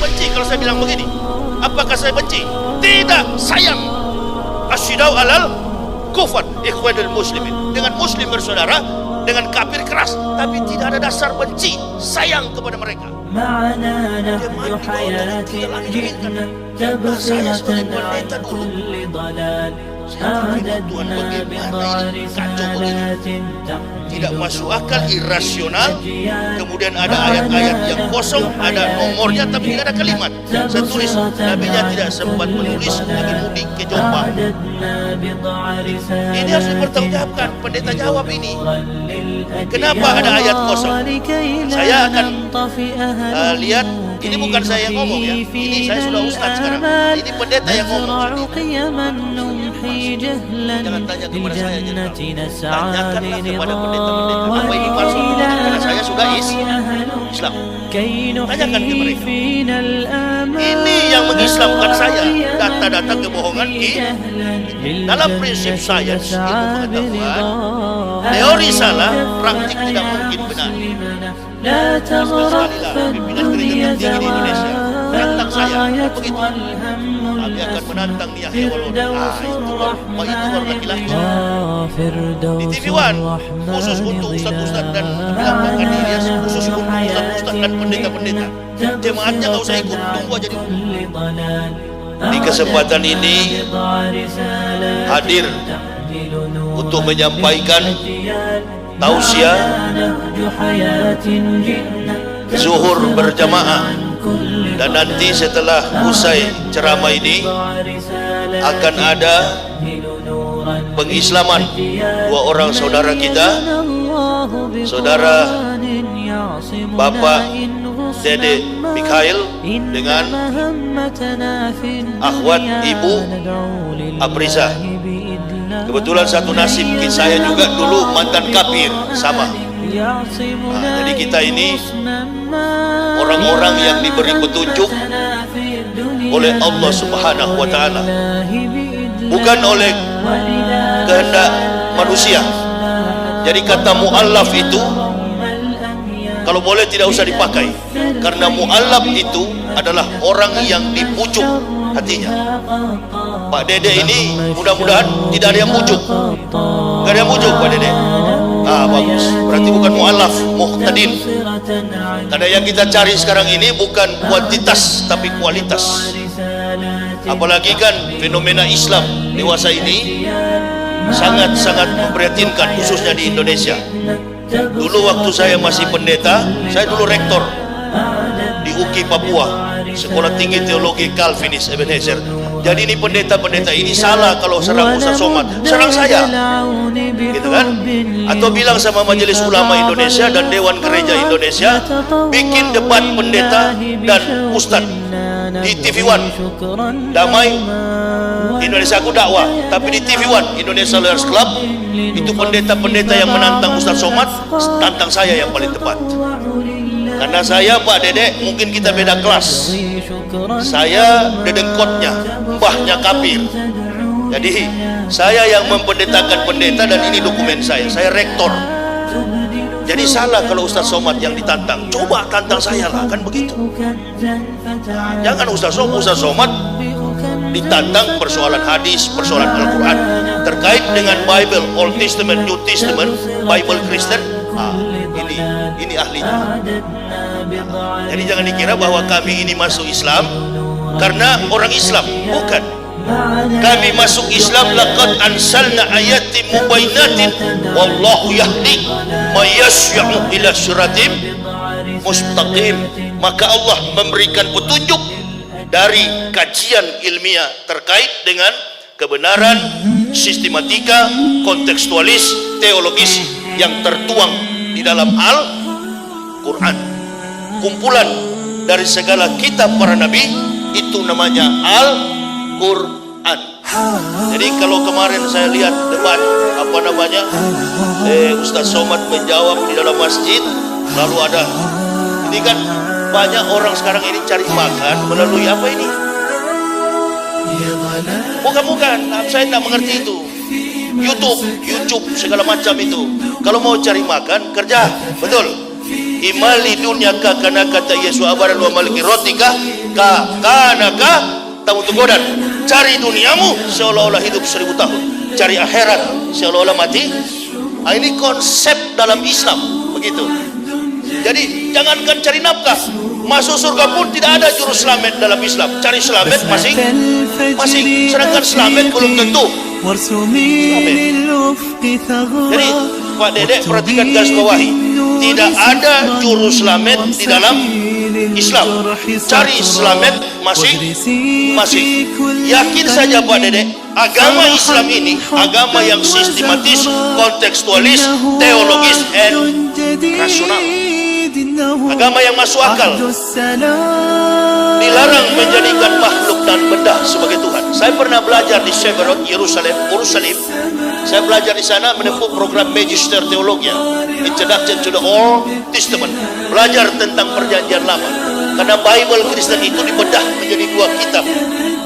benci kalau saya bilang begini? Apakah saya benci? Tidak, sayang. Asyidau alal kufar ikhwanul muslimin. Dengan muslim bersaudara, dengan kafir keras, tapi tidak ada dasar benci, sayang kepada mereka. معنا نهج حياة جئنا تبصرة عن كل ضلال أعددنا بضع رسالات tidak masuk akal, irasional. Kemudian ada ayat-ayat yang kosong, ada nomornya tapi tidak ada kalimat. Saya tulis, nabinya tidak sempat menulis, lagi mudik ke Jombang. Ini harus dipertanggungjawabkan. Pendeta jawab ini, kenapa ada ayat kosong? Saya akan lihat. Ini bukan saya yang ngomong ya, ini saya sudah ustaz sekarang. Ini pendeta yang ngomong. Jangan tanya kepada saya, tanyakanlah kepada pendeta-pendeta apa ini palsu, karena saya sudah Islam. Tanyakan ke mereka. Ini yang mengislamkan saya, data-data kebohongan dalam prinsip sains, ilmu pengetahuan. Teori salah, praktik tidak mungkin benar. Pimpinan gereja tertinggi di Indonesia menantang saya begitu. Kami akan menantang Yahya Walod. Itu baru laki-laki. Di TV One khusus untuk ustaz-ustaz dan bilang diri khusus untuk ustaz-ustaz dan pendeta-pendeta. Jemaatnya nggak usah ikut, tunggu aja di rumah. Di kesempatan ini hadir untuk menyampaikan tausiah zuhur berjamaah, dan nanti setelah usai ceramah ini akan ada pengislaman dua orang saudara kita, saudara Bapak Dede Mikhail dengan akhwat Ibu Aprisa. Kebetulan satu nasib, saya juga dulu mantan kafir sama. Jadi kita ini orang-orang yang diberi petunjuk oleh Allah Subhanahu wa Ta'ala, bukan oleh kehendak manusia. Jadi kata mu'allaf itu kalau boleh tidak usah dipakai, karena mu'allaf itu adalah orang yang dipujuk hatinya. Pak Dede ini mudah-mudahan tidak ada yang mujuk. Tidak ada yang mujuk Pak Dede. Bagus, berarti bukan mu'allaf, muhtadin. Karena yang kita cari sekarang ini bukan kuantitas tapi kualitas. Apalagi kan fenomena Islam dewasa ini sangat-sangat memprihatinkan, khususnya di Indonesia. Dulu waktu saya masih pendeta, saya dulu rektor di UKI Papua, Sekolah Tinggi Teologi Calvinis Ebenezer. Jadi ini pendeta-pendeta ini salah kalau serang Ustaz Somad, serang saya, gitu kan? Atau bilang sama Majelis Ulama Indonesia dan Dewan Gereja Indonesia bikin debat pendeta dan ustadz di TV One. Damai Indonesia Aku Dakwah, tapi di TV One Indonesia Lawyers Club itu pendeta-pendeta yang menantang Ustaz Somad, tantang saya yang paling tepat. Karena saya Pak Dede mungkin kita beda kelas. Saya dedengkotnya, mbahnya kafir. Jadi saya yang mempendetakan pendeta, dan ini dokumen saya rektor. Jadi salah kalau Ustaz Somad yang ditantang. Coba tantang saya lah, kan begitu. Jangan Ustaz Somad ditantang persoalan hadis, persoalan Al-Quran terkait dengan Bible, Old Testament, New Testament, Bible Kristen. Ini ahlinya. Jadi jangan dikira bahwa kami ini masuk Islam karena orang Islam, bukan. Kami masuk Islam laqad ansalna ayatin mubayyinatin wallahu yahdi may yasha'u ila siratim mustaqim. Maka Allah memberikan petunjuk dari kajian ilmiah terkait dengan kebenaran sistematika, kontekstualis, teologis yang tertuang di dalam Al-Quran. Kumpulan dari segala kitab para nabi itu namanya Al-Quran. Jadi kalau kemarin saya lihat debat Ustaz Somad menjawab di dalam masjid, lalu ada ini kan banyak orang sekarang ini cari makan melalui apa ini? Bukan, saya tidak mengerti itu. YouTube segala macam itu. Kalau mau cari makan kerja, betul. imali dunyaka kana kata Yesus abaran wa maliki rotika kanaka tamu tugodan. Cari duniamu seolah-olah hidup 1000 tahun, cari akhirat seolah-olah mati. Ini konsep dalam Islam begitu. Jadi jangankan cari nafkah, masuk surga pun tidak ada juru selamat dalam Islam. Cari selamat masih sedangkan selamat belum tentu selamat. Jadi Pak Dedek perhatikan garis bawahi, tidak ada juru selamat di dalam Islam. Cari selamat masih yakin saja Pak Dedek, agama Islam ini agama yang sistematis, kontekstualis, teologis, dan rasional. Agama yang masuk akal. Dilarang menjadikan makhluk dan benda sebagai Tuhan. Saya pernah belajar di Shepherd Yerusalem. Saya belajar di sana menempuh program Magister Theologia, Introduction to the Old Testament. Belajar tentang Perjanjian Lama. Karena Bible Kristen itu dibedah menjadi 2 kitab,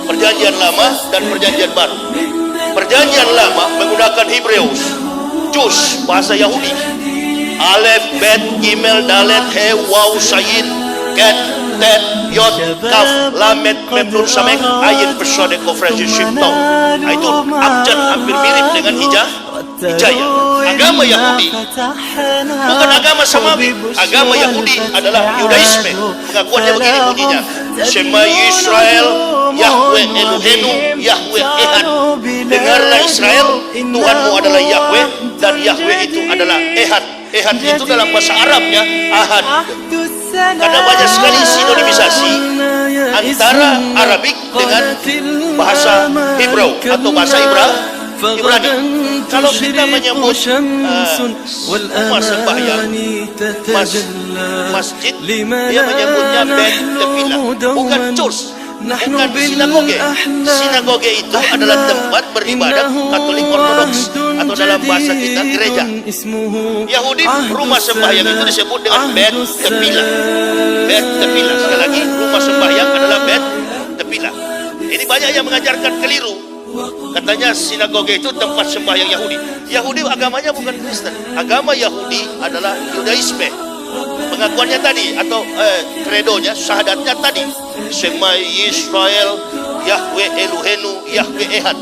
Perjanjian Lama dan Perjanjian Baru. Perjanjian Lama menggunakan Hebreus, Jus bahasa Yahudi, Alef, Bet, Gimel, Dalet, He, Waw, Sayin, Ket, Tet, Yod, Kaf, Lamet, Memnun, Samek, Ayin, Pesode, Kofresi, Shimtong. Nah, itu abjad hampir mirip dengan Hijaya. Agama Yahudi bukan agama Samawi. Agama Yahudi adalah Yudaisme. Pengakuannya begini bunyinya, Shema Yisrael, Yahweh Elohenu, Yahweh Ehad. Dengarlah Israel, Tuhanmu adalah Yahweh, dan Yahweh itu adalah Ehad. Ehad itu dalam bahasa Arabnya Ahad. Karena banyak sekali sinonimisasi antara Arabik dengan bahasa Hebrew atau bahasa Ibrani. Kalau kita menyebut rumah sembahyang, masjid, dia menyebutnya Bet Tefillah, bukan church, bukan sinagoge. Sinagoge itu adalah tempat beribadat Katolik Ortodoks, atau dalam bahasa kita gereja. Yahudi rumah sembahyang itu disebut dengan Bet Tefillah. Bet Tefillah, sekali lagi, rumah sembahyang adalah Bet Tefillah. Ini banyak yang mengajarkan keliru. Katanya sinagoge itu tempat sembahyang Yahudi. Yahudi agamanya bukan Kristen. Agama Yahudi adalah Yudaisme. Pengakuannya tadi atau kredonya, syahadatnya tadi, Shema Yisrael, Yahweh Elohenu, Yahweh Ehad.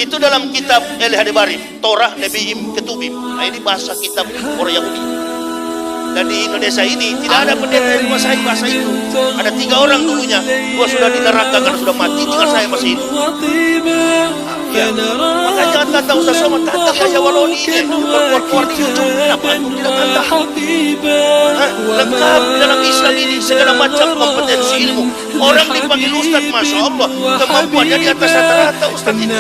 Itu dalam kitab El-Hadebarim, Torah, Nebiim, Ketubim. Nah, ini bahasa kitab orang Yahudi. Dan di Indonesia ini tidak ada pendeta yang menguasai bahasa itu. Ada 3 orang dulunya, 2 sudah di neraka karena sudah mati, tinggal saya masih hidup. Ya, makanya Tata Ustaz Somad, Tata Yahya Waloni ini berkuar-kuar di YouTube. Kenapa antum tidak Tata? Lengkap dalam Islam ini segala macam kompetensi ilmu. Orang dipanggil Ustaz, Masya Allah, kemampuannya di atas rata-rata Ustaz itu.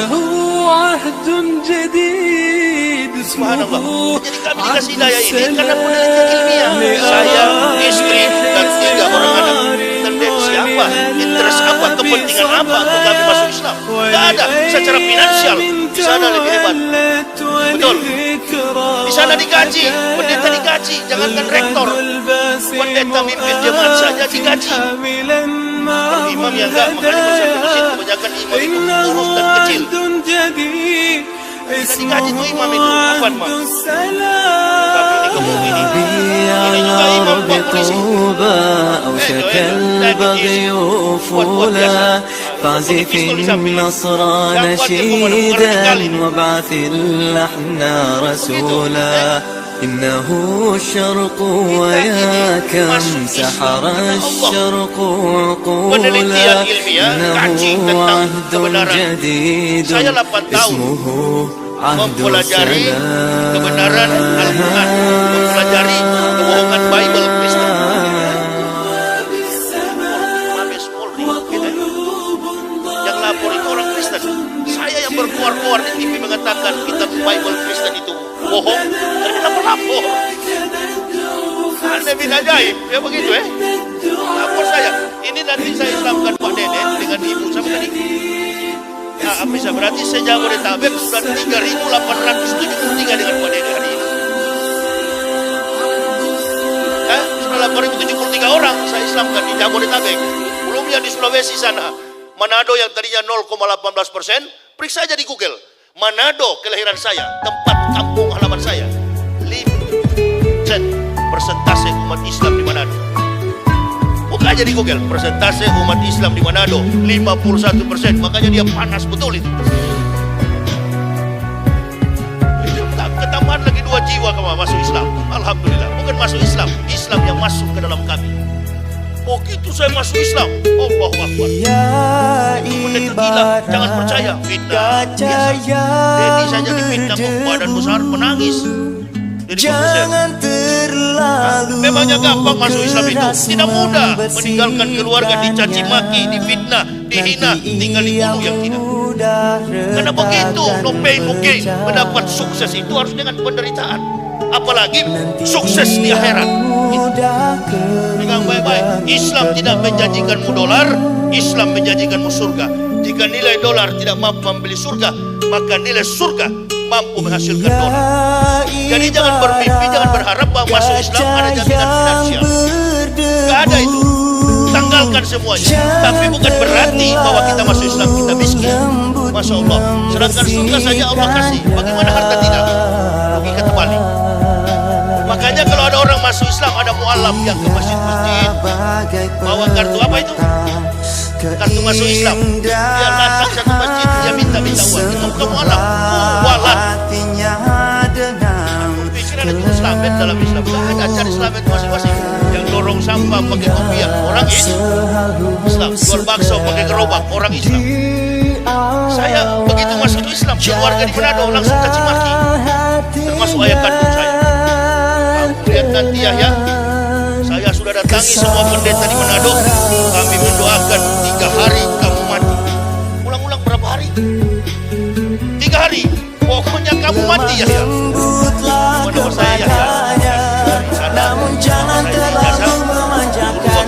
Subhanallah. Jadi kami dikasih hidayah ini karena penelitian ilmiah. Saya, istri, dan 3 orang anak. Tendensi apa? Interest apa? Kepentingan apa untuk kami masuk Islam? Tidak ada. Secara finansial di sana lebih hebat. Betul. Di sana digaji, pendeta digaji, jangankan rektor. Pendeta mimpin jemaat saja digaji. Kalau imam yang enggak, makanya masjid kebanyakan imam itu kurus dan kecil. Digaji itu imam itu apa imam? Tapi ini kemung ini juga imam buat polisi. أوشك البغي فولا فاعزف النصر نشيدا وابعث اللحن رسولا إنه الشرق ويا كم سحر الشرق عقولا إنه عهد جديد اسمه عهد السلام kebenaran Al-Quran, mempelajari kebohongan Bible Kristen. Mabes Polri, yang lapor itu orang Kristen. Saya yang berkeluar-keluar di TV mengatakan kitab Bible Kristen itu bohong, dan kenapa lapor? Anda bin ajaib, ya begitu lapor saya. Ini nanti saya Islamkan Pak Dede dengan ibu sama tadi. Nah, bisa berarti se-Jabodetabek sudah 3.873 dengan Pak Dede hari ini. Sudah 873 orang saya Islamkan di Jabodetabek. Belumnya di Sulawesi sana, Manado yang tadinya 0,18%, periksa aja di Google. Manado kelahiran saya, tempat kampung halaman saya, 5% persentase umat Islam di Manado. Buka aja di Google, persentase umat Islam di Manado 51%, makanya dia panas betul itu. Ketambahan lagi 2 jiwa kamu masuk Islam. Alhamdulillah, bukan masuk Islam, Islam yang masuk ke dalam kami. Begitu saya masuk Islam, Allahu Akbar. Pendeta gila, jangan percaya, fitnah biasa. Dedi saja difitnah, badan besar menangis. Jangan terlalu memangnya gampang masuk Islam itu? Tidak mudah. Meninggalkan keluarga, dicaci maki, difitnah, dihina, tinggal dibunuh yang tidak. Karena begitu, no pain no gain. Mendapat sukses itu harus dengan penderitaan. Apalagi sukses di akhirat. Pegang baik-baik. Islam tidak menjanjikanmu dolar, Islam menjanjikanmu surga. Jika nilai dolar tidak mampu membeli surga, maka nilai surga mampu menghasilkan dolar. Jadi jangan bermimpi, jangan berharap bahwa masuk Islam ada jaminan finansial. Gak ada itu. Tanggalkan semuanya. Tapi bukan berarti bahwa kita masuk Islam kita miskin. Masya Allah. Sedangkan surga saja Allah kasih. Bagaimana harta tidak? Rugi kata balik. Makanya kalau ada orang masuk Islam, ada mualaf yang ke masjid-masjid bawa kartu apa itu? Kartu masuk Islam. Dia datang satu masjid, dia minta uang. Itu bukan mualaf. Mualaf. Pikiran itu selamat dalam Islam. Ada cari selamat masing-masing. Yang dorong sampah pakai kopiah, orang Islam. Jual bakso pakai gerobak, orang Islam. Saya begitu masuk Islam, keluarga di Manado langsung caci maki, termasuk ayah kandung saya. Lihat nanti ya, saya sudah datangi semua pendeta di Manado. Kami mendoakan 3 hari kamu mati. Ulang-ulang berapa hari? 3 hari. Pokoknya kamu mati ya. Mana saya ya? Namun jangan terlalu memanjakan.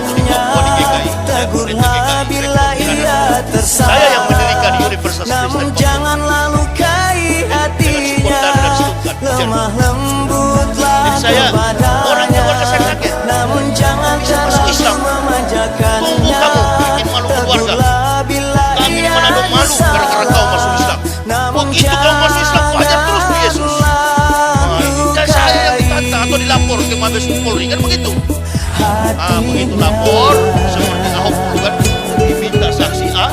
Tegurlah bila ia tersalah. Saya yang mendirikan Universitas Namun Kristen. jangan lalu kai hatinya. Lemah lembutlah saya orang keluarga saya sakit. Namun jangan terlalu memanjakannya. Tunggu kamu bikin malu keluarga. Kami di Manado malu gara-gara kau masuk Islam. Begitu kau masuk Islam, hajar terus di Yesus. Dan saya yang ditata atau dilapor ke Mabes Polri, kan begitu. Begitu lapor, seperti Ahok dulu kan, diminta saksi A.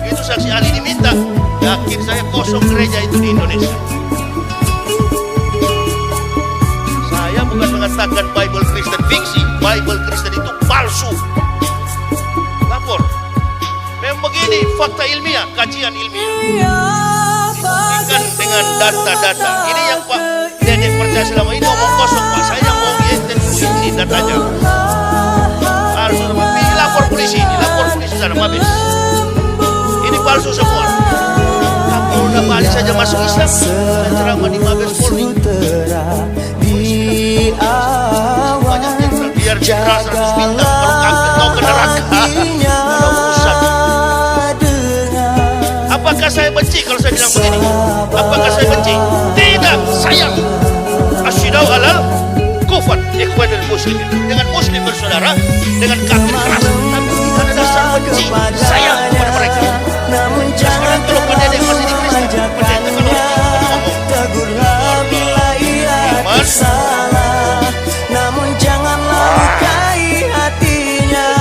Begitu saksi Ali diminta, yakin saya kosong gereja itu di Indonesia. Saya bukan mengatakan Bible Kristen fiksi, Bible Kristen itu palsu. Lapor. Memang begini, fakta ilmiah, kajian ilmiah. Dibuktikan dengan data-data. Ini yang Pak Dedek percaya selama ini omong kosong, Pak. Saya yang mau ngeten ini datanya. Harus lapor polisi sana Mabes. Ini palsu semua. Kapolda Bali saja masuk Islam, saya ceramah di Mabes Polri. Banyak jenderal, biar jenderal 100 bintang kalau kau ke neraka. Kalau urusan. Apakah saya benci kalau saya bilang begini? Apakah saya benci? Tidak, saya asyidau alal kufar ikhwanul muslimin. Dengan muslim bersaudara, dengan kafir keras. Tapi tidak ada dasar benci saya kepada mereka. Sekarang kalau pendeta masih di Kristen, pendeta kalau tegurlah bila ia tersalah. Namun janganlah lukai hatinya.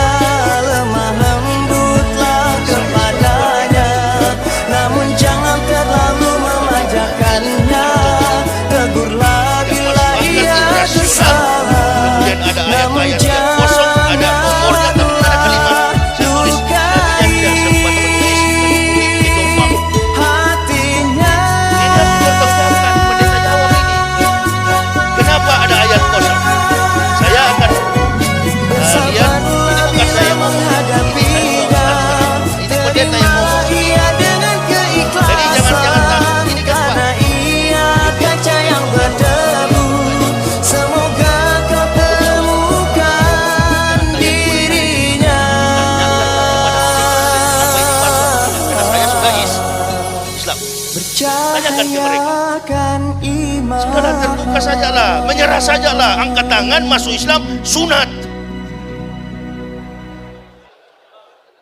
Lemah lembutlah kepadanya. Namun jangan terlalu memanjakannya. Tegurlah bila ia tersalah. Kemudian ada ayat-ayat yang kosong, ada nomornya tapi tidak ada kalimat. Saya tulis, saya sempat menulis di tumpang. Hatinya. Ini aku pertemukan pendeta jawab ini. Kenapa ada ayat kosong? Saya akan lihat, ini bukan saya mau menghadapinya. Ini pendeta yang mau. Jadi jangan takut, ini kan Pak. Ia kaca yang berdebu. Semoga kau temukan dirinya. Karena saya sudah Islam. Tanyakan ke mereka. Sudah terbuka sajalah, menyerah sajalah, angkat tangan masuk Islam, sunat.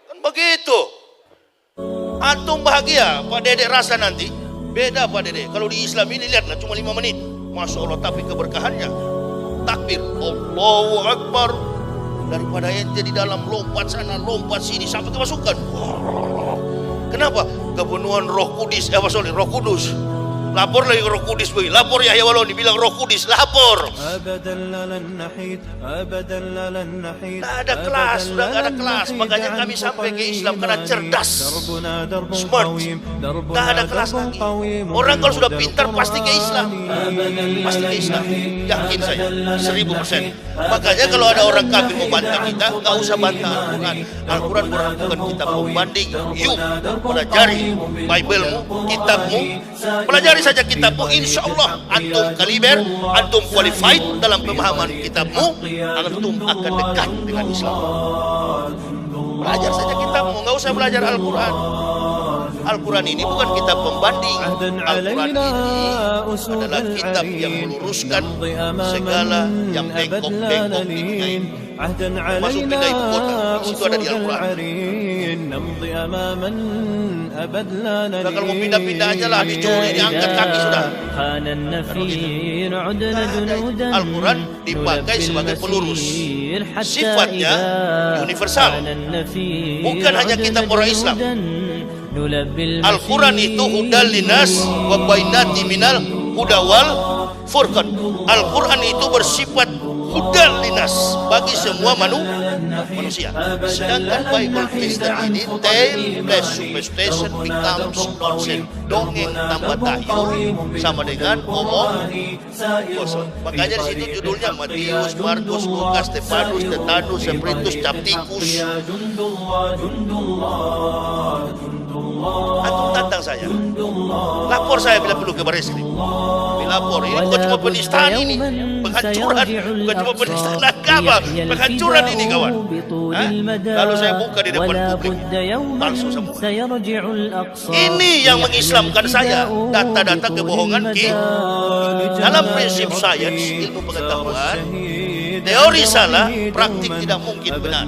Kan begitu. Antum bahagia, Pak Dedek rasa nanti. Beda Pak Dedek. Kalau di Islam ini lihatlah cuma 5 menit. Masya Allah, tapi keberkahannya takbir Allahu Akbar, daripada ente di dalam lompat sana lompat sini sampai kemasukan. Kenapa? Kepenuhan Roh Kudus, Roh Kudus. Lapor lagi ke Roh Kudus, boy. Lapor Yahya Waloni bilang Roh Kudus, lapor. Tak ada kelas, sudah tak ada kelas. Makanya kami sampai ke Islam karena cerdas, smart. Tak ada kelas lagi. Orang kalau sudah pintar pasti ke Islam, pasti ke Islam. Yakin saya, 1000%. Makanya kalau ada orang kafir membantah kita, nggak usah bantah Al-Quran. Al-Quran bukan kitab pembanding. Yuk, pelajari Bible-mu, kitabmu, pelajari saja kitabmu, insya Allah antum kaliber, antum qualified dalam pemahaman kitabmu, antum akan dekat dengan Islam. Belajar saja kitabmu, nggak usah belajar Al-Quran. Al-Quran ini bukan kitab pembanding. Al-Quran ini adalah kitab yang meluruskan segala yang bengkok-bengkok di dunia ini. Masuk pindah ibu kota, itu ada di Al-Quran. Nah, kalau mau pindah-pindah aja lah, dicuri, diangkat kaki sudah. Al-Quran dipakai sebagai pelurus. Sifatnya universal, bukan hanya kitab orang Islam. Al-Quran itu hudal linas wa bainati minal huda wal furqan. Al-Quran itu bersifat hudal linas bagi semua manusia. Sedangkan Bible Kristen ini tale plus superstition becomes nonsense. Dongeng tambah tahyul sama dengan omong kosong. Makanya di situ judulnya Matius, Markus, Lukas, Stefanus, Stetanus, Spiritus, Capticus. Antum tantang saya, lapor saya bila perlu ke Barreskrim. Lapor, ini bukan cuma penistaan ini, penghancuran, bukan cuma penistaan agama, penghancuran ini kawan. Lalu saya buka di depan publik, palsu semua. Ini yang mengislamkan saya, data-data kebohongan dalam prinsip sains, ilmu pengetahuan. Teori salah, praktik tidak mungkin benar.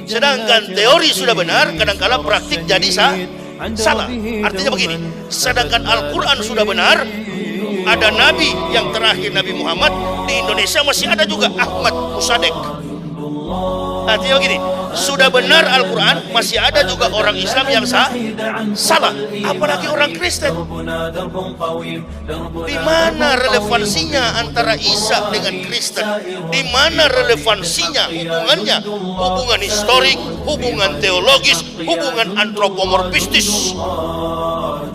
Sedangkan teori sudah benar, kadang-kala praktik jadi salah. Artinya begini, sedangkan Al-Quran sudah benar, ada Nabi yang terakhir Nabi Muhammad, di Indonesia masih ada juga Ahmad Musadek. Artinya begini, sudah benar Al-Quran, masih ada juga orang Islam yang salah, apalagi orang Kristen. Di mana relevansinya antara Isa dengan Kristen? Di mana relevansinya hubungannya? Hubungan historik, hubungan teologis, hubungan antropomorfistis.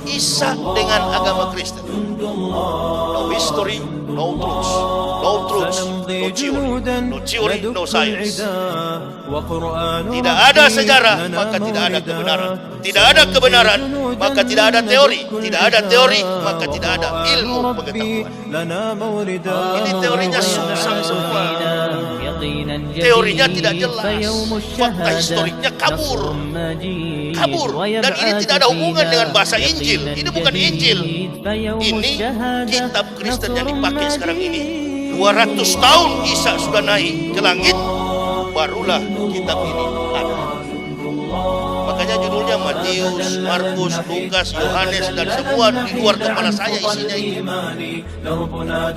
Isa dengan agama Kristen. No history, no truth. No truth, no theory, no science. Tidak ada sejarah, maka tidak ada kebenaran. Tidak ada kebenaran, maka tidak ada teori. Tidak ada teori, maka tidak ada ilmu pengetahuan. Ini teorinya susah semua. Teorinya tidak jelas. Fakta historiknya kabur. Dan ini tidak ada hubungan dengan bahasa Injil. Ini bukan Injil. Ini kitab Kristen yang dipakai sekarang ini. 200 tahun Isa sudah naik ke langit, barulah kitab ini ada. Makanya judulnya Matius, Markus, Lukas, Yohanes, dan semua di luar kepala saya isinya ini.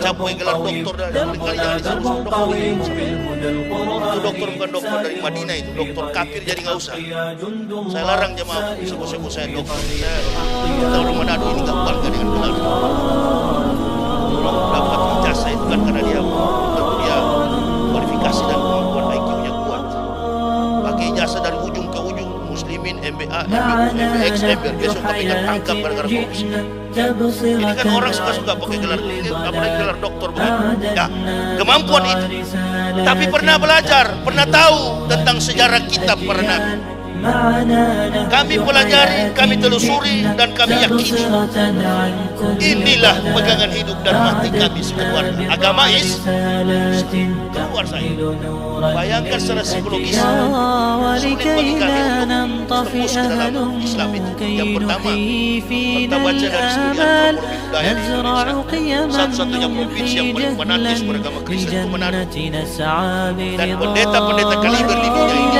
Capai gelar doktor dan kali jangan disebut doktor. Itu doktor bukan doktor dari Madinah, itu doktor kafir, jadi nggak usah. Saya larang jemaah sebut-sebut saya doktor. Kita orang Manado ini nggak bangga dengan gelar. Orang dapat ijazah itu kan karena dia kualifikasi dan kemampuan IQ-nya kuat. Pakai ijazah dari ujung ke ujung, muslimin, MBA, MBX, MBR, besok kami akan tangkap gara-gara korupsi. Ini kan orang suka-suka pakai gelar ini, apalagi gelar doktor bukan? Ya, kemampuan itu. Tapi pernah belajar, pernah tahu tentang sejarah kitab para nabi. Kami pelajari, kami telusuri, dan kami yakini inilah pegangan hidup dan mati kami sekeluarga. Agama keluar saya. Bayangkan secara psikologis, sulit bagi kami untuk terus ke dalam Islam itu. Yang pertama, kita baca dari studi antropologi budaya di Indonesia, satu-satunya provinsi yang paling fanatis beragama Kristen itu Manado. Dan pendeta-pendeta kaliber di dunia ini,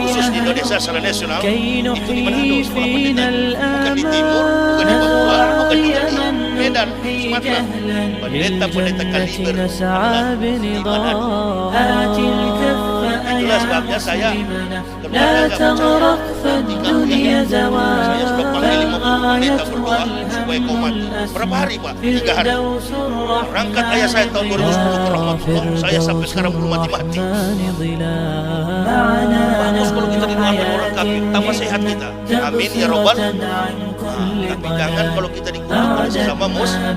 khusus di Indonesia secara nasional, itu di Manado sekolah pendeta. Bukan di timur, bukan di Papua, bukan di Indonesia. Beda Medan, Sumatera. Pendeta-pendeta kaliber adalah keimanan. Itulah sebabnya saya لا تغرق فالدنيا زوال saya sudah panggil 50 pendeta berdoa supaya komat. Berapa hari Pak? 3 hari. Berangkat ayah saya tahun 2010 ke rahmatullah. Saya sampai sekarang belum mati-mati. Bagus kalau kita didoakan orang kafir, tambah sehat kita. Amin ya robbal. Tapi jangan kalau kita dikumpulkan sesama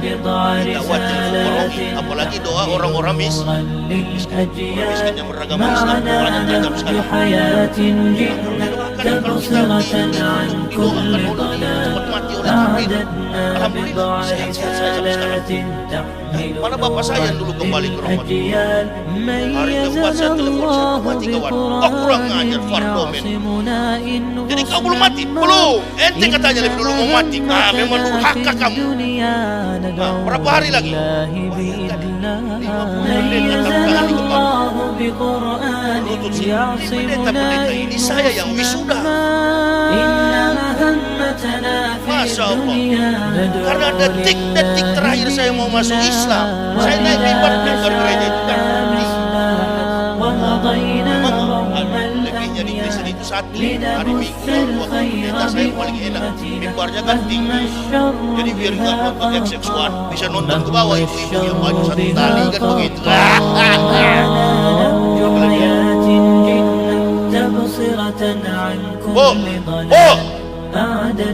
kita wajib menolongi. Apalagi doa orang-orang miskin yang beragama Islam doanya tajam sekali. Alhamdulillah sehat-sehat saya sampai sekarang. Mana bapak saya yang dulu kembali ke rahmatullah. Hari keempat saya telepon saya mati kawan. Kurang ngajar fardomen. Jadi kau belum mati? Belum. Ente katanya lebih dulu mau mati. Memang durhaka kamu. Berapa hari lagi? Pendeta-pendeta ini saya yang wisuda. Masya Allah. Karena detik-detik terakhir saya mau masuk Islam, saya naik mimbar gereja itu kan. Lebihnya di Kristen itu satu hari Minggu waktu pendeta saya paling enak. Mimbarnya kan tinggi. Jadi biar nggak nonton FX1 bisa nonton ke bawah ibu-ibu yang baju satu tali kan begitu.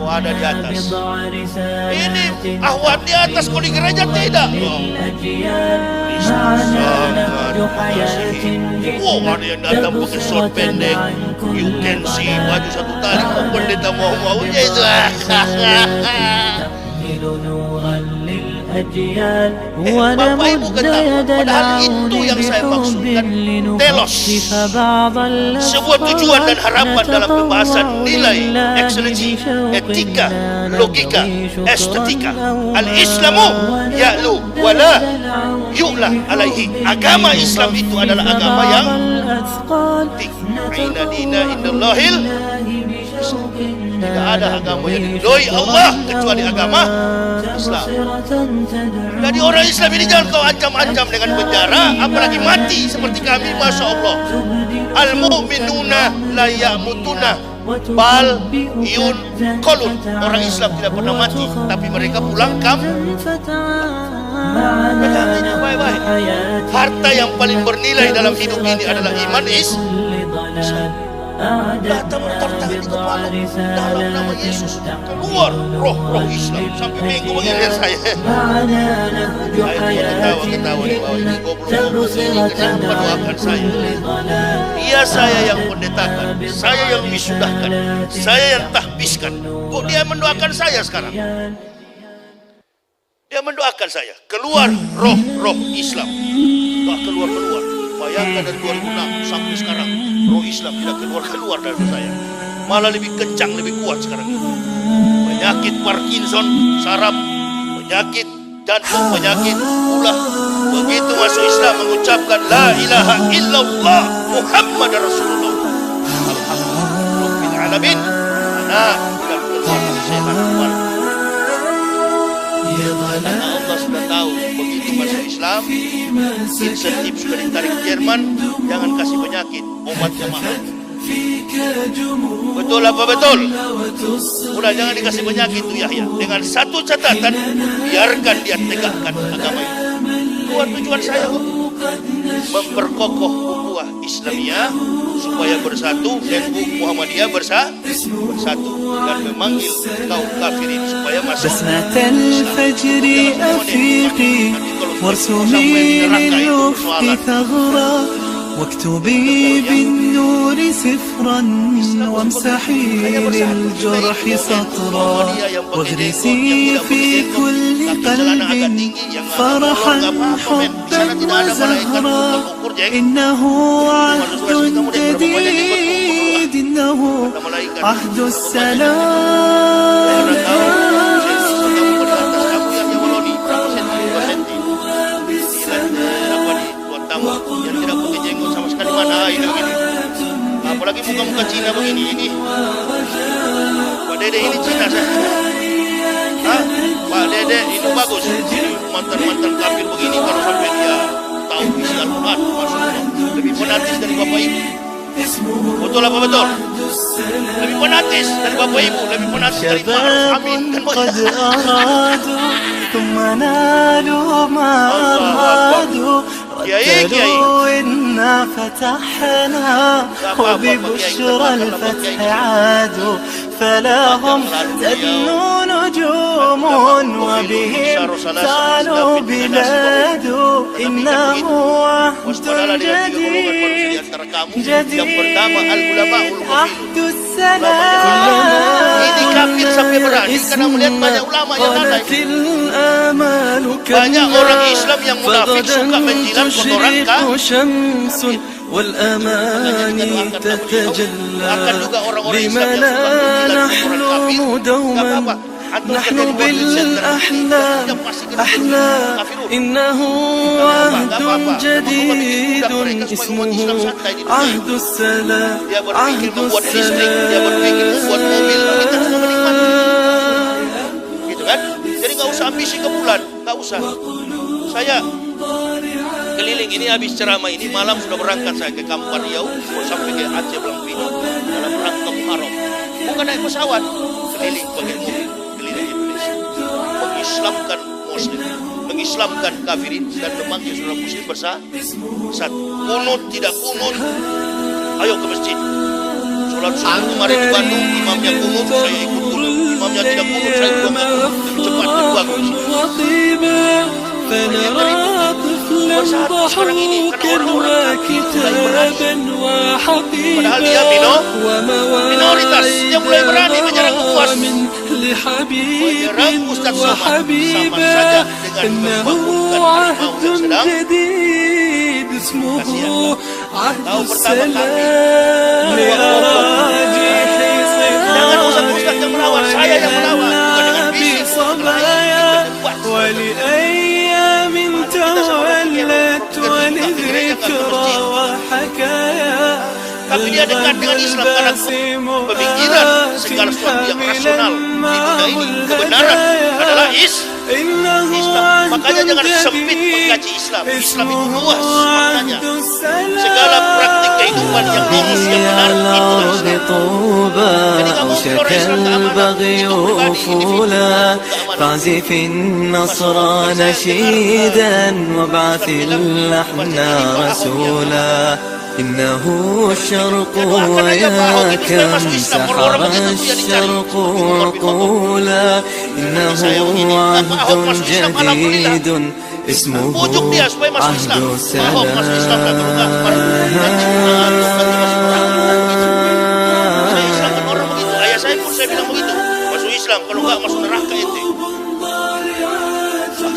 Ada di atas. Ini ahwat di atas, kok di gereja tidak? Ada yang datang pakai short pendek. You can see baju satu tali. Pendeta mau-maunya itu. Bapak Ibu ketahui, padahal itu yang saya maksudkan. Telos, sebuah tujuan dan harapan dalam pembahasan nilai, excellency, etika, logika, estetika. Al-Islamu ya'lu wala yu'la alaihi. Agama Islam itu adalah agama yang Inna dina indallahil. Tidak ada agama yang diridhoi Allah kecuali agama Islam. Jadi orang Islam ini jangan kau ancam-ancam dengan penjara, apalagi mati seperti kami. Masya Allah. Al-mu'minuna la ya'mutuna bal yunqalun. Orang Islam tidak pernah mati, tapi mereka pulang kampung. Pegang ini baik-baik. Harta yang paling bernilai dalam hidup ini adalah iman Islam. Datang mentartang di kepala dalam nama Yesus, keluar roh Islam. Sampai minggu mengilir saya ketawa di bawah ini. Goblok ini kenapa doakan saya? Dia saya yang pendetakan, saya yang wisudahkan, saya yang tahbiskan. Kok dia mendoakan saya sekarang? Dia mendoakan saya keluar roh Islam. Wah, keluar. Bayangkan dari 2006 sampai sekarang roh Islam tidak keluar dari saya. Malah lebih kencang, lebih kuat sekarang. Penyakit Parkinson, saraf, penyakit jantung, penyakit ulah. Begitu masuk Islam mengucapkan la ilaha illallah Muhammad Rasulullah. Alhamdulillah alamin. Anak sudah keluar sehat keluar. Allah sudah tahu begitu masuk Islam, insentif sudah ditarik Jerman, jangan kasih penyakit, obatnya mahal. Betul apa betul? Udah jangan dikasih penyakit tuh Yahya. Dengan satu catatan, biarkan dia tegakkan agama ini. Buat tujuan saya memperkokoh ukhuwah Islamiyah supaya bersatu dan Muhammadiyah bersatu dan memanggil kaum kafirin supaya masuk. بسمة الفجر أفيقي وارسمي للأفق ثغرا واكتبي بالنور سفرا وامسحي للجرح سطرا واغرسي في كل قلب فرحا حبا وزهرا إنه عهد جديد إنه عهد السلام yang tidak pakai jenggot sama sekali, mana ini begini. Apalagi muka-muka Cina begini ini. Pak Dede ini Cina saya. Pak Dede Dek, ini bagus. Mantan-mantan kafir begini kalau sampai dia tahu isi Al-Quran, maksudnya lebih fanatis dari bapak ibu. Betul apa betul? Lebih fanatis dari bapak ibu, lebih fanatis dari Ma'ruf Amin. قد أرادوا ثم نالوا ما أرادوا رتلوا إنا فتحنا وببشرى الفتح عادوا فلا هم تدنو نجوم وبهم تعلو بلاد إنه عهد جديد عهد السلام Ini kafir sampai berani karena melihat banyak ulama yang lalai. Banyak orang Islam yang munafik suka menjilat kotoran kafir. والأماني تتجلى لما لا نحلم دوما نحن بالأحلام أحلام إنه عهد جديد اسمه عهد السلام عهد السلام Gitu kan? Jadi nggak usah ambisi ke bulan, nggak usah. Saya keliling ini habis ceramah ini malam sudah berangkat saya ke Kampar Riau sampai ke Aceh Blampino dalam rangka Muharram. Bukan naik pesawat, keliling pakai mobil keliling Indonesia, mengislamkan Muslim, mengislamkan kafirin dan memanggil saudara Muslim bersatu. Kunut tidak kunut, ayo ke masjid. Sholat subuh kemarin di Bandung, imamnya kunut, saya ikut kunut. Imamnya tidak kunut, saya juga kunut. Lebih cepat, lebih bagus. فنرى طفلا ضحوكا وكتابا وحبيبا ومواعظ لحبيب وحبيبا إنه عهد جديد اسمه عهد السلام لأراجح صبايا ولأيام تولت ولذكرى وحكايا Tapi dia dekat dengan Islam karena pemikiran segala sesuatu yang rasional di dunia ini kebenaran adalah Islam. Makanya jangan sempit mengkaji Islam. Islam itu luas maknanya. Segala praktik kehidupan yang lurus yang benar itu Islam. فاعزف النصر نشيدا وابعث اللحن رسولا إنه الشرق ويا كم سحر الشرق عقولا إنه عهد جديد اسمه عهد السلام Ayah saya pun saya bilang begitu, masuk Islam, kalau enggak masuk neraka ente.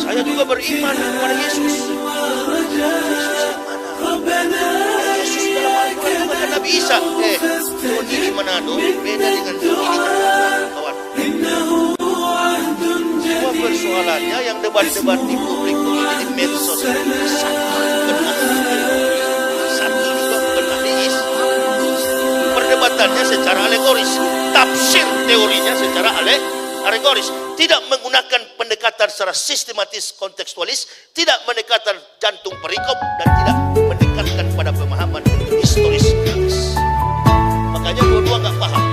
Saya juga beriman kepada Yesus. Yesus dalam Al-Quran bukan Nabi Isa. Ini Manado beda dengan ini kawan. Semua persoalannya yang debat-debat di publik begini di medsos satu juga bukan ateis. Perdebatannya secara alegoris, tafsir teorinya secara alegoris, tidak menggunakan pendekatan secara sistematis kontekstualis, tidak mendekatan jantung perikop dan tidak mendekatkan pada pemahaman historis. Makanya dua-dua nggak paham.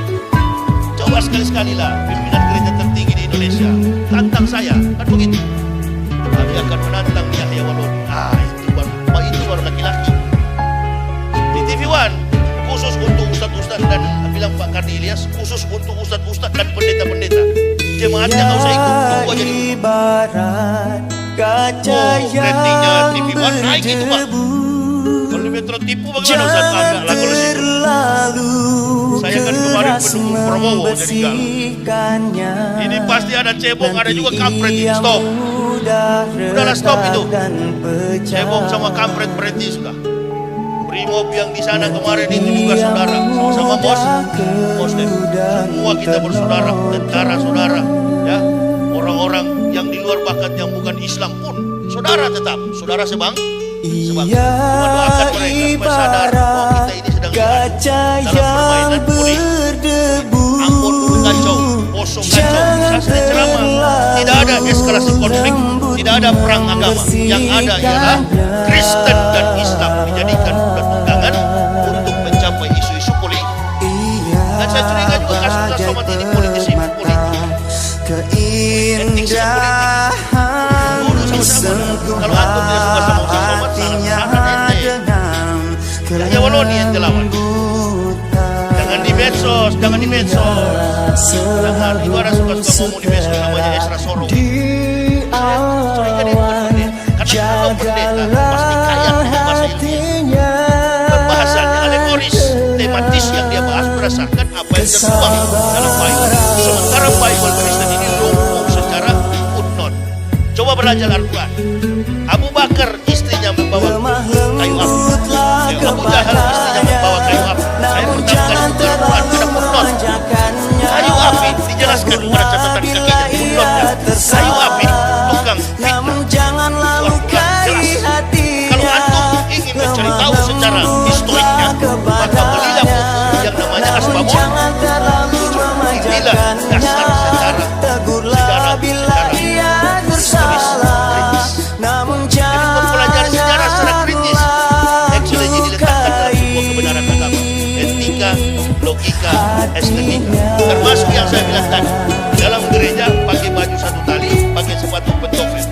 Coba sekali-sekali lah pimpinan gereja tertinggi di Indonesia tantang saya, kan begitu. Kami akan menantang Yahya Walon. Itu suara laki-laki. Di TV One khusus untuk ustaz-ustaz dan bilang Pak Kardi Ilyas khusus untuk ustaz-ustaz dan pendeta-pendeta. Jemaatnya nggak usah ikut, tunggu aja dulu. Ratingnya TV One naik itu Pak. Kalau Metro tipu bagaimana Ustaz? Agak lah kalau situ. Saya kan kemarin pendukung Prabowo jadi galau. Ini pasti ada cebong, ada juga kampret. Stop. Udahlah stop itu. Cebong sama kampret berhenti sudah. Brimob yang di sana kemarin itu juga saudara, sama-sama Muslim. Semua kita bersaudara, tentara saudara, ya. Orang-orang yang di luar bahkan yang bukan Islam pun saudara tetap, saudara sebang. Cuma doakan mereka supaya sadar bahwa kita ini sedang dalam permainan politik. Ampun kacau. kosong kacau. Saya sering ceramah, tidak ada eskalasi konflik, tidak ada perang agama. Yang ada ialah Kristen dan Islam dijadikan bulan undangan untuk mencapai isu-isu politik. Dan saya curiga juga kasus Somad ini politisi politik. Etik politik. Dulu sama-sama. Kalau antum tidak suka sama Ustaz Somad, sangat ente. Hanya Waloni yang lawan. Jangan di medsos, jangan di medsos. Jangan, itu ada suka-suka ngomong di medsos namanya Esra Sorong. Curiga dia bukan pendeta. Karena kalau pendeta pasti kaya dengan bahasa ilmiah. Pembahasannya alegoris, tematis yang dia bahas berdasarkan apa yang tertuang dalam Bible. Sementara Bible Kristen ini lumpuh secara footnote. Coba belajar Al-Quran. Abu Bakar istrinya membawa kayu api. Abu Jahal istrinya membawa kayu api. Saya pertama kali buka Al-Quran pada footnote. Kayu api dijelaskan pada catatan kakinya di footnote. Kayu api tukang fitnah. Kalau antum ingin mencari tahu secara historiknya, maka belilah buku yang namanya Asbabun. Inilah dasar sejarah kritis. Jadi mempelajari sejarah secara kritis, excellence diletakkan dalam sebuah kebenaran agama, etika, logika, estetika. Termasuk yang saya bilang tadi, dalam gereja pakai baju satu tali, pakai sepatu pantofel.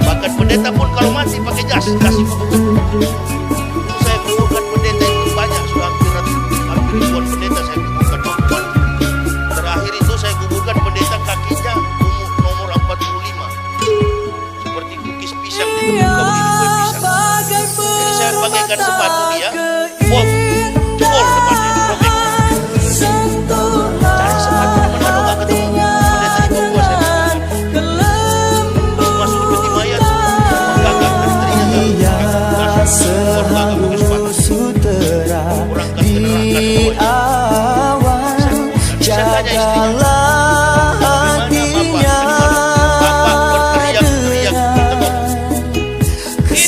Bahkan pendeta pun kalau mati pakai jas, kasih kuburan. Saya kuburkan pendeta itu banyak, sudah hampir ribuan pendeta saya kuburkan. Terakhir itu saya kuburkan pendeta kakinya nomor 45, seperti kukis pisang di tempat kau hidup kue pisang. Jadi saya pakaikan sepatu dia, pop, jebol depannya, robek. Cari sepatu di mana nggak ketemu. Pendeta di Papua saya kuburkan. Masuk di peti mayat, menggagak dari terinya.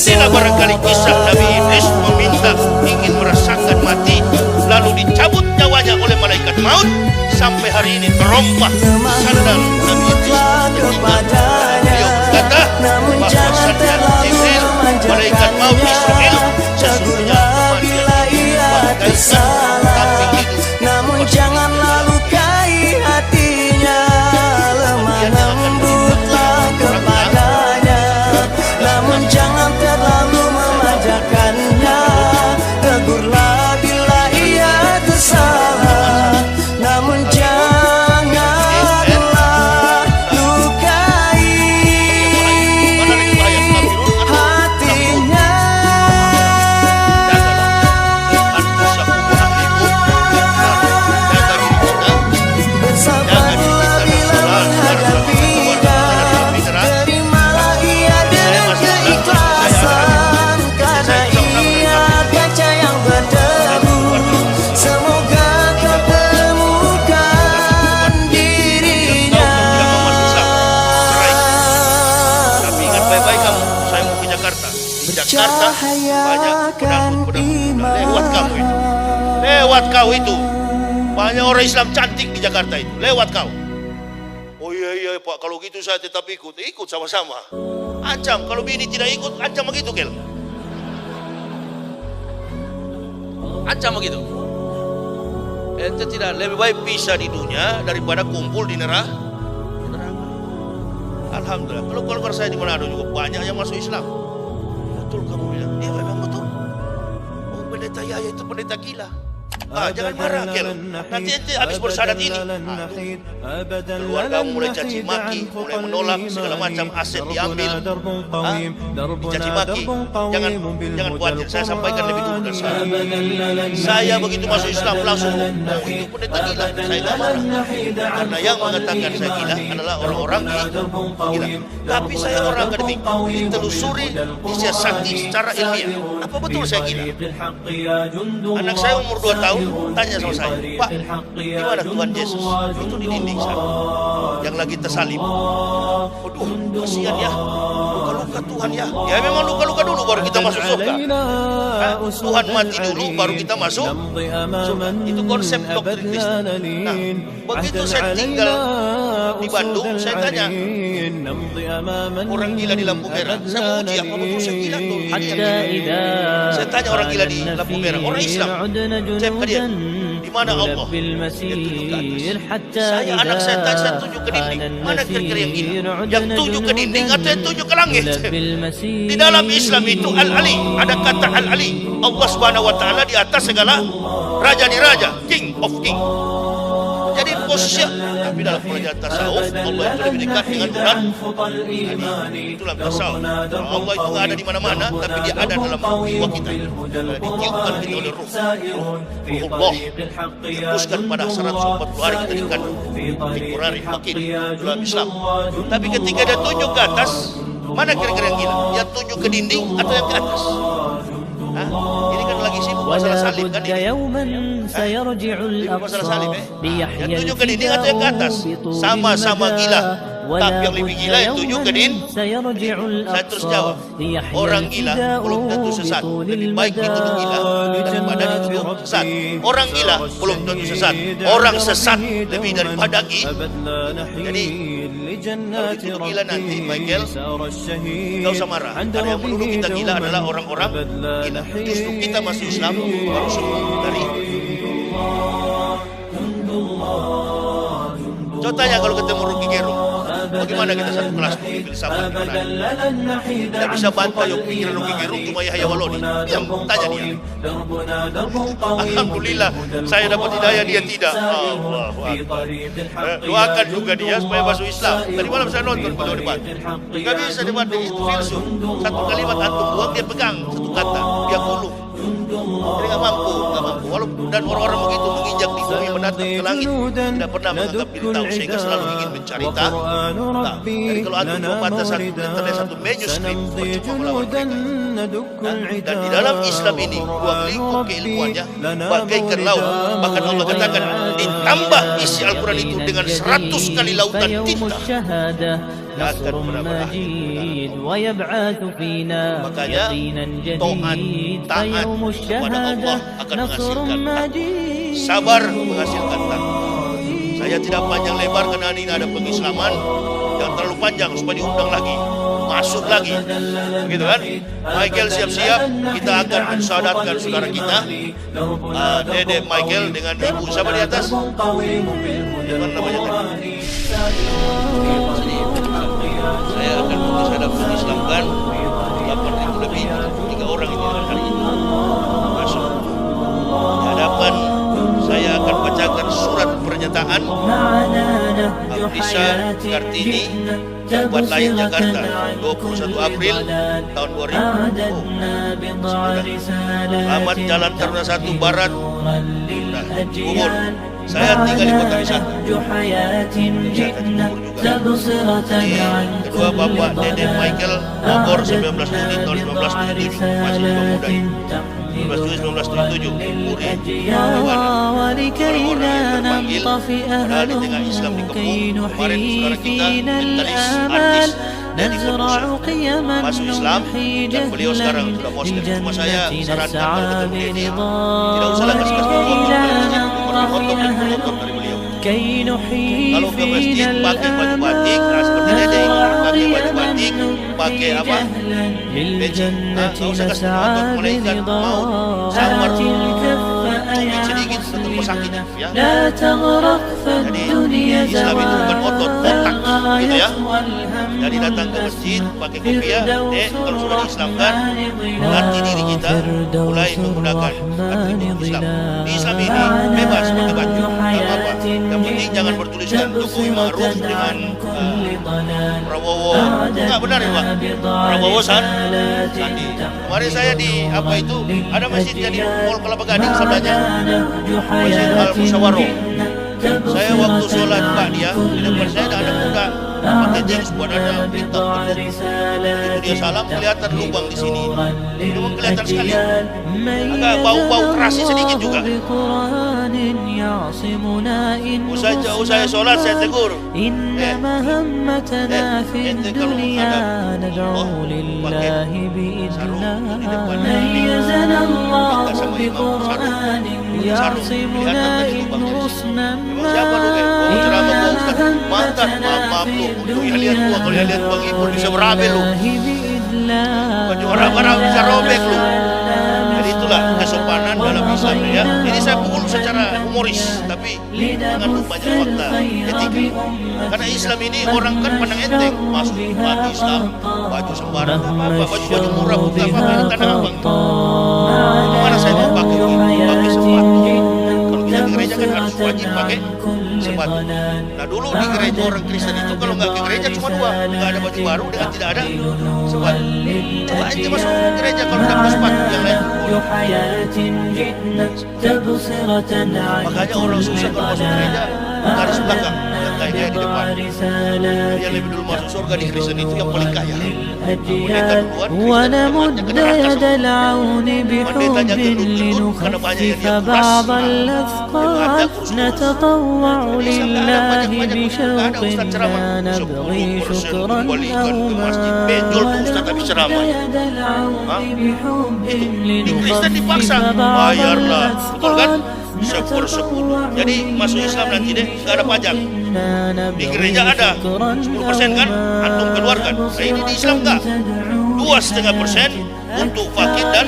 Inilah barangkali kisah Nabi Idris meminta ingin merasakan mati, lalu dicabut nyawanya oleh malaikat maut. Sampai hari ini terompah sandal Nabi Idris. Beliau berkata bahwa sandal Jibril, malaikat maut Israel, sesungguhnya kematian bagaikan kambing hidup. Namun janganlah lukai hatinya, lemah lembutlah kepadanya. Namun jangan terlalu memanjakannya, tegurlah bila ia tersalah. Namun janganlah lukai hatinya. Bersabarlah bila menghadapinya, terimalah ia dengan keikhlasan, karena ia kaca yang berdebu. Semoga kau temukan dirinya. Tapi ingat baik-baik kamu, saya mau ke Jakarta. Di Jakarta banyak pedangdut. Lewat kamu itu. Lewat kau itu. Banyak orang Islam cantik di Jakarta itu. Lewat kau. Oh iya Pak, kalau gitu saya tetap ikut. Ikut sama-sama. Ancam, kalau bini tidak ikut, ancam begitu Kel. Ancam begitu. Ente tidak lebih baik pisah di dunia daripada kumpul di neraka. Alhamdulillah. Kalau keluarga saya di Manado juga banyak yang masuk Islam. Betul kamu bilang. Iya memang betul. Oh pendeta Yahya itu pendeta gila. Jangan marah Kel. Nanti ente habis bersyahadat ini. Keluarga mulai caci maki, mulai menolak, segala macam aset diambil. Dicaci maki. Jangan khawatir. Saya sampaikan lebih dulu dari saya begitu masuk Islam langsung. Oh itu pendeta gila. Saya tak marah. Karena yang mengatakan saya gila adalah orang-orang gila. Tapi saya orang akademik, ditelusuri, disiasati secara ilmiah. Apa betul saya gila? Anak saya umur 2 tahun tanya sama saya, Pak, di mana Tuhan Yesus? Itu di dinding sana, yang lagi tersalib. Waduh, kasihan ya, luka-luka Tuhan ya. Ya memang luka-luka dulu baru kita masuk surga. Tuhan mati dulu baru kita masuk surga. Itu konsep doktrin Kristen. Nah, begitu saya tinggal di Bandung, saya tanya orang gila di lampu merah. Saya mau uji apa betul saya gila tuh. Saya tanya orang gila di lampu merah, orang Islam. Saya ke dia, di mana Allah? Dia tunjuk ke atas. Saya anak saya tanya, saya tunjuk ke dinding. Mana kira-kira yang gila? Yang tunjuk ke dinding atau yang tunjuk ke langit? Di dalam Islam itu Al-Ali, ada kata Al-Ali. Allah Subhanahu wa taala di atas segala raja di raja, King of King. Jadi posisi, tapi dalam pelajaran tasawuf Allah itu lebih dekat dengan Tuhan. Itulah tasawuf. Allah itu nggak ada di mana-mana, tapi dia ada dalam jiwa kita. Ditiupkan kita oleh Ruhullah. Dihembuskan pada 140 hari kita dikandung. Dikurari makin dalam Islam. Tapi ketika dia tunjuk ke atas, mana kira-kira yang gila? Yang tunjuk ke dinding atau yang ke atas? Ini kan lagi sibuk masalah salib kan ini. Masalah salib yang tunjuk ke dinding atau yang ke atas? Sama-sama gila. Tapi yang lebih gila yang tunjuk ke dinding. Saya terus jawab, orang gila belum tentu sesat. Lebih baik dituduh gila daripada dituduh sesat. Orang gila belum tentu sesat. Orang sesat lebih daripada gila. Jadi kalau dituduh gila nanti, Michael, gak usah marah. Karena yang menuduh kita gila adalah orang-orang gila. Justru kita masih Islam baru sembuh dari. Contohnya kalau ketemu Rocky Gerung, bagaimana kita satu kelas di filsafat gimana? Tidak bisa bantah yang pikiran Rocky Gerung cuma Yahya Waloni. Yang tanya dia. Alhamdulillah saya dapat hidayah, dia tidak. Allahu Akbar. Doakan juga dia supaya masuk Islam. Tadi malam saya nonton video debat. Gak bisa debat itu filsuf. Satu kalimat antum buang dia pegang satu kata, dia kulung. Jadi nggak mampu. Walaupun dan orang-orang begitu menginjak di bumi menatap ke langit, tidak pernah menganggap diri tahu sehingga selalu ingin mencari tahu. Jadi kalau antum membaca satu manuskrip, percuma melawan mereka. Dan di dalam Islam ini dua lingkup keilmuannya bagaikan laut. Bahkan Allah katakan ditambah isi Al-Quran itu dengan 100 kali lautan tinta. Akan benar-benar makanya taat kepada Allah akan menghasilkan sabar, menghasilkan takwa. Saya tidak panjang lebar karena ini ada pengislaman yang terlalu panjang supaya diundang lagi, masuk lagi, begitu kan? Michael siap-siap, kita akan mensyahadatkan saudara kita, Dede Michael dengan ibu siapa di atas? Gimana namanya tadi? Saya akan mengislamkan 8.000 lebih 3 orang ini hari ini masuk. Di hadapan saya akan bacakan surat pernyataan Aprisa Kartini, Tempat Lain Jakarta, 21 April tahun 2009. Alamat Jalan Taruna 1 Barat, Bogor. Saya tinggal di kota wisata. Kedua Bapak Dede Michael, Bogor, 19 Juni tahun 1977, masih pemuda. 19 Juni 1977, Puri, Dewan. Orang-orang yang terpanggil padahal di tengah Islam dikepung. Kemarin saudara kita, mentalis, artis, dari Indonesia masuk Islam, dan beliau sekarang sudah Muslim. Cuma saya sarankan kalau ketemu Dede, tidak usah kasih foto dari beliau. Kalau ke masjid pakai baju batik, nah seperti Dede, pakai baju batik, pakai apa? Peci. Nah, nggak usah kasih foto, malaikat mau samar sedikit tetap pesakit ya. Jadi Islam itu bukan otot, otak gitu ya. Jadi datang ke masjid pakai kopiah, kalau sudah diislamkan, latih diri kita mulai menggunakan atribut Islam. Di Islam ini bebas pakai baju, apa-apa. Yang penting jangan bertuliskan Jokowi Ma'ruf dengan Prabowo. Enggak benar ya Pak. Prabowo Sandi. Kemarin saya di apa itu ada masjidnya di Mall Kelapa Gading sebelahnya. Masjid Al Musyawarah. Saya waktu sholat Pak dia di depan saya ada muda pakai jeans buat ada bintang. Itu dia salam, kelihatan lubang di sini. Memang kelihatan sekali. Agak bau-bau kerasnya sedikit juga. Usai sholat saya tegur. Ente kalau ada pakai sarung di depan minta sama imam sarung kelihatan tadi lubangnya. Memang siapa lu ceramah gua Ustaz? Mantan, maaf lu. Untuk yang lihat gua, kalau yang lihat Bang Ipul bisa berabe lu. Baju orang-orang bisa robek lu. Jadi itulah kesopanan dalam Islam ya. Ini saya pukul secara humoris, tapi dengan banyak fakta etika. Karena Islam ini orang kan pandang enteng, masuk umat Islam, baju sembarang apa, baju murah bukan apa-apa, ini tanah abang. Mana saya mau pakai sepatu? Kalau kita di gereja kan harus wajib pakai sepatu. Nah dulu di gereja orang Kristen itu kalau nggak ke gereja cuma dua, nggak ada baju baru dengan tidak ada sepatu. Coba aja masuk gereja kalau nggak ada sepatu yang lain. Makanya orang susah kalau masuk gereja garis belakang, yang kaya di depan. Yang lebih dulu masuk surga di Kristen itu yang paling kaya. ونمد يد العون بحب لنخفف بعض الأثقال نتطوع لله بشوق ما نبغي شكرا أو ما يد العون بحب لنخفف بعض الأثقال Sepuluh. Jadi masuk Islam nanti deh nggak ada pajak. Di gereja ada 10% kan, antum keluarkan. Nah ini di Islam nggak. 2,5% untuk fakir dan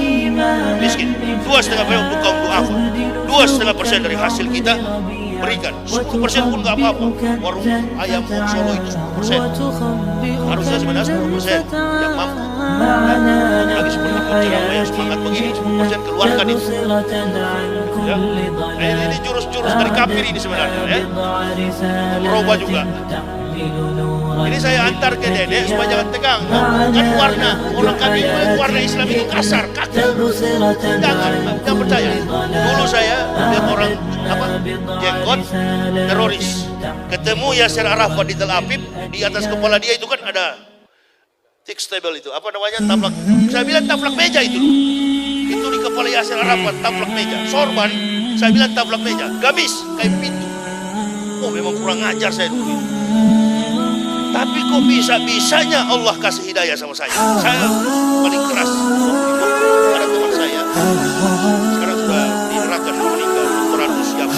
miskin. 2,5% untuk kaum duafa. 2,5% dari hasil kita berikan. 10% pun nggak apa-apa. Warung ayam Solo itu 10%. Harusnya sebenarnya 10% yang mampu. Lagi seperti ceramah yang semangat begini 10% keluarkan itu. Ya. Ini jurus-jurus dari kafir ini sebenarnya ya. Merubah juga. Ini saya antar ke Dede supaya jangan tegang. Kan warna orang kami warna Islam itu kasar, kaku. Jangan percaya. Dulu saya lihat orang jenggot teroris. Ketemu Yasser Arafat di Tel Aviv, di atas kepala dia itu kan ada table itu, apa namanya, taplak. Saya bilang taplak meja itu. Itu di kepala Yasser Arafat taplak meja. Sorban, saya bilang taplak meja. Gamis kayak pintu. Oh memang kurang ajar saya dulu. Tapi kok bisa-bisanya Allah kasih hidayah sama saya. Saya paling keras. Ada teman saya, sekarang sudah di neraka, sudah meninggal, Dr. Andus Yam.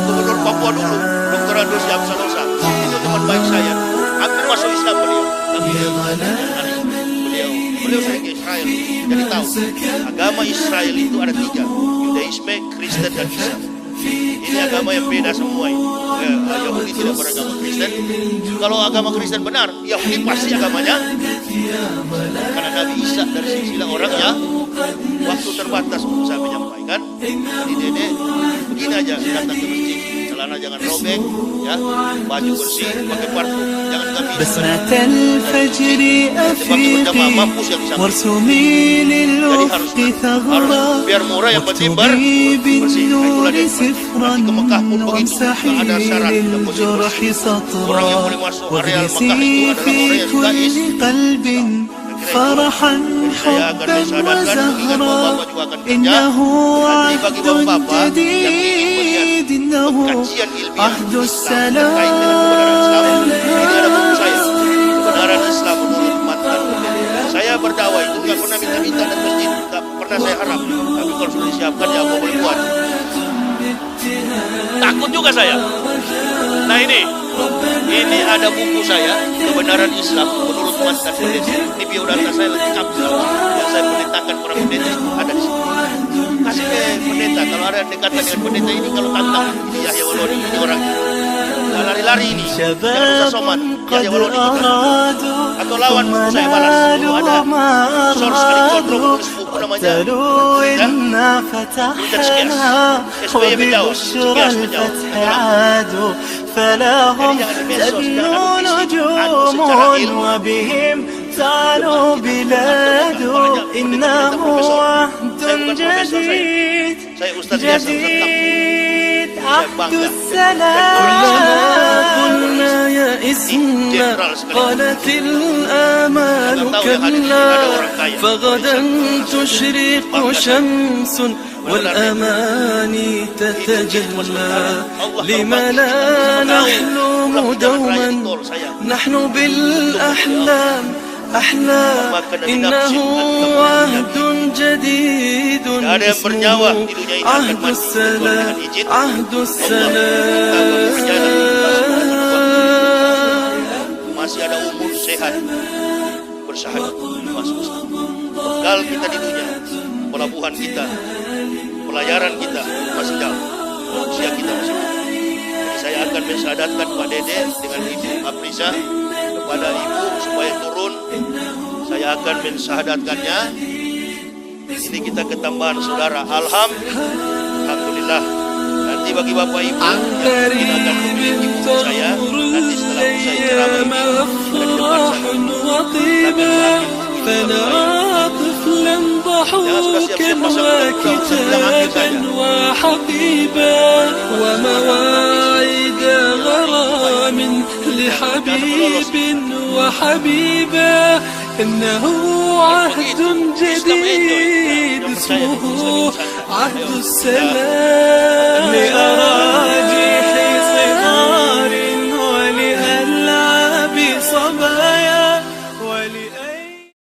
Gubernur Papua dulu, Dr. Andus Yam Sanosa. Itu teman baik saya. Hampir masuk Islam beliau. Tapi beliau saya ke Israel. Jadi tahu, agama Israel itu ada 3. Yudaisme, Kristen, dan Islam. Ini agama yang beda semua ini. Yahudi tidak beragama Kristen. Kalau agama Kristen benar, Yahudi pasti agamanya. Karena Nabi Isa dari silsilah orang ya. Waktu terbatas untuk saya menyampaikan. Jadi Dede begini aja, datang ke masjid, celana jangan robek, ya, baju bersih, pakai parfum, jangan gamis. بسمة الفجر أفيقي وارسمي للأفق ثغرا واكتبي بالنور سفرا وامسحي للجرح سطرا واغرسي في كل قلب فرحا حبا وزهرا إنه عهد جديد إنه عهد السلام. Kebenaran Islam menurut mantan. Saya berdakwah itu nggak pernah minta-minta dan masjid, nggak pernah saya harap. Tapi kalau sudah disiapkan ya apa boleh buat. Takut juga saya. Nah ini ada buku saya, Kebenaran Islam menurut mantan pendeta. Ini biodata saya lengkap semua yang saya pendetakan para pendeta itu ada di sini. Kasih ke pendeta, kalau ada dekatan dengan pendeta ini, kalau tantang ini Yahya Walodi ini orang lari-lari ini, jangan usah soman Yahya Walodi atau lawan buku saya balas. Kalau ada source kali condrong tulis buku namanya SBY menjawab, Sekias menjawab. فلهم تدنو نجوم وبهم تعلو بلاد إنه عهد جديد جديد عهد السلام كلنا يئسنا قالت الآمال كلا فغدا تشرق شمس والأماني تتجلى لم لا نحلم دوما نحن بالأحلام أحلام إنه عهد جديد اسمه عهد السلام عهد السلام masih ada umur sehat bersahadat bekal kita di dunia, pelabuhan kita, pelayaran kita masih jauh, usia kita masih jauh. Jadi saya akan mensyahadatkan Pak Dede dengan Ibu Aprisa kepada Ibu supaya turun. Saya akan mensyahadatkannya. Ini kita ketambahan saudara. Alhamdulillah. Nanti bagi Bapak Ibu yang mungkin akan memiliki ibu saya, nanti setelah usai ceramah ini di depan sana. فنرى طفلا ضحوكا وكتابا وحبيبا ومواعيد غرام لحبيب وحبيبا إنه عهد جديد اسمه عهد السلام